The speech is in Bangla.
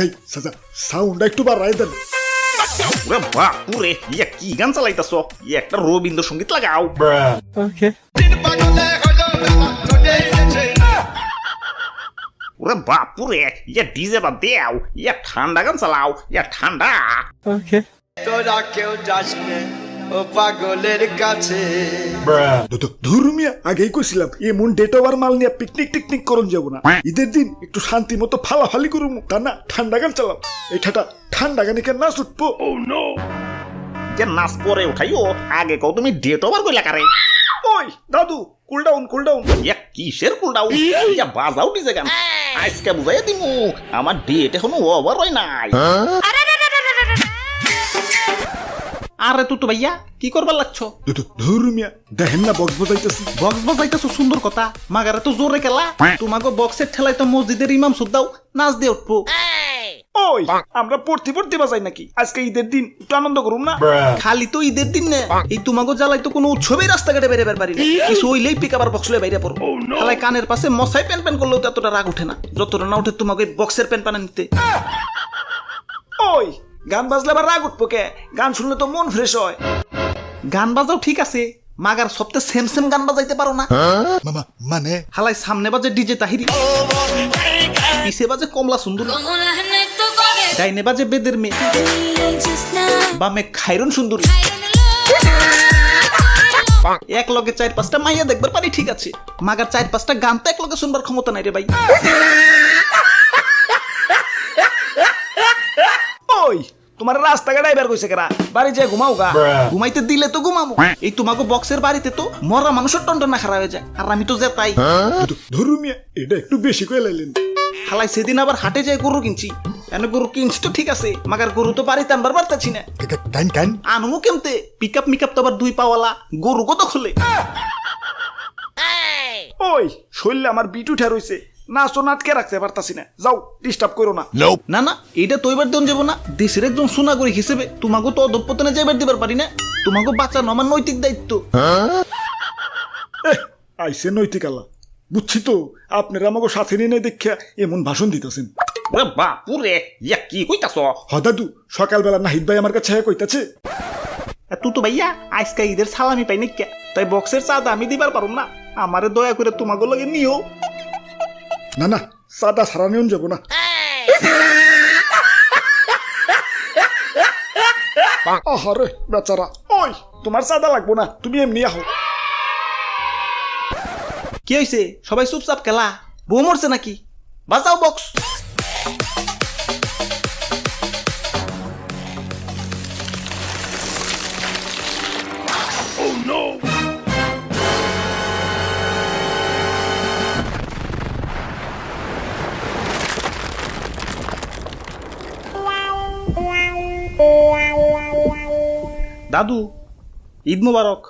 ভাই সাজা সাউন্ডটা একটু বাড়াই দেন। ওরে বাপুরে, ইয়া কি গান চালাইতাছ? একটা রবীন্দ্রসঙ্গীত লাগাও। ওরে বাপুরে, ইয়া ডিজে বা দেও, ইয়া ঠান্ডা গান চালাও, ইয়া ঠান্ডা। তোরা কেউ যাস ও পাগলের কাছে। ধর্মিয়া আগেই কইছিলাম এমন ডেট ওভার মাল নিয়ে পিকনিক টিকনিক করুন যাবো না। ঈদের দিন একটু শান্তি মতো ফালাফালি করুম, তা না ঠান্ডা গান চালাম। এইটা ঠান্ডা গানে কেন নাচ উঠবো? যে নাচ পরে উঠাইও, আগে কও তুমি ডেট ওভার কইলা কারে? ওই দাদু কুল ডাউন কুল ডাউন। ইয়া কিসের কুলডাউন? ইয়া বাজাও ডিজে গান। আজকে বুঝাইয়া দিমু আমার ডেট এখনো ওভার হয় নাই। আরে তুই তো ভাইয়া কি করবার লাগছো? ধর্মিয়া দেখেন না বক্স বাজাইতেছি। বক্স বাজাইতেছো সুন্দর কথা, মাগারে তো জোরে খেলা। তোমাকে বক্সের ঠেলাই তো মসজিদের ইমাম সুদ্দাও নাচ দিয়ে উঠবো। ওই আমরা পড়তে পড়তে বাজাই নাকি? আজকে ঈদের দিন একটু আনন্দ করুম না? খালি তো ঈদের দিন না, এই তোমাকে জ্বালাই তো কোনো উৎসবেই রাস্তাঘাটে বেরোবার পারি না। কিছু হইলেই পিক আবার বক্স লয়ে বাইরে পড়বো। খালাই কানের পাশে মশাই প্যান প্যান করলেও তো এতটা রাগ উঠে না, যতটা না উঠে তোমাকে বক্সের প্যান প্যান নিতে। ওই গান বাজলে আবার রাগ উঠবো কে? গান শুনলে তো মন ফ্রেশ হয়। গান বাজাও ঠিক আছে, মাগার সপ্তাহে সেম সেম গান বাজাইতে পারো না? মামা মানে হালাই সামনে বাজে ডিজে তাহিরি, পিছে বাজে কমলা সুন্দর, ডাইনে বাজে বেদের মেয়ে, বামে খাইরুন সুন্দরী। এক লগে 4-5টা মাইয়া দেখবার পারি ঠিক আছে, মাগার 4-5টা গান তো এক লগে শুনবার ক্ষমতা নাই রে ভাই। ওই তোমার রাস্তাঘাট আইবার কইছে কেরা? বাড়ি যায় ঘুমাও গা। ঘুমাইতে দিলে তো ঘুমাবো, এই তোমাকে বক্সের বাড়িতে তো মরা মানুষের টন্টনা খারাপ হয়ে যায়, আর আমি তো যেতাই। ধর্মিয়া এটা একটু বেশি কয়ে লাইলেন। হালাই সেদিন আবার হাটে যায় গরু কিনছি, এনে গরু কিনছি তো ঠিক আছে, মাগার গরু তো বাড়িতে আনবার পারতাছি না। কান কান আনমু কেমতে? পিকআপ মিকআপ তো আবার 2 পাওয়ালা, গরু কত খুলে। ওই শরীরে আমার বিট উঠে রইছে, নাচো নাটকে রাখতে পারতাছি না। যাও ডিস্টার্ব করো না। না না, এটা তো এবার দিন যাবো না। দেশের একজন সুনাগরিক হিসেবে তোমাকে তো অধপতনে যাইবার দিবার পারি না। তোমাকে বাঁচানো আমার নৈতিক দায়িত্ব। আইসে নৈতিক আল্লাহ, বুঝছি তো আপনারা আমাকে সাথে নিয়ে দেখা এমন ভাষণ দিতেছেন। ওরে বাপুরে, ইয়া কি কইতাছ? হ দাদু, সকালবেলা নাহিদ ভাই আমার কাছে কইতাছে তুই তো ভাইয়া আজকে ঈদের সালামি পাই নাকি, তাই বক্সের চাঁদা আমি দিবার পারুম না, আমারে দয়া করে তোমাকে লগে নিও। না না চাঁদা সারা নিয়ন যাবো না। আহারে বেচারা। ওই তোমার চাঁদা লাগবো না, তুমি এমনি আহো। কি হয়েছে? সবাই চুপচাপ খেলা, বউ মরছে নাকি? বাজাও বক্স। দাদু ঈদ মুবারক।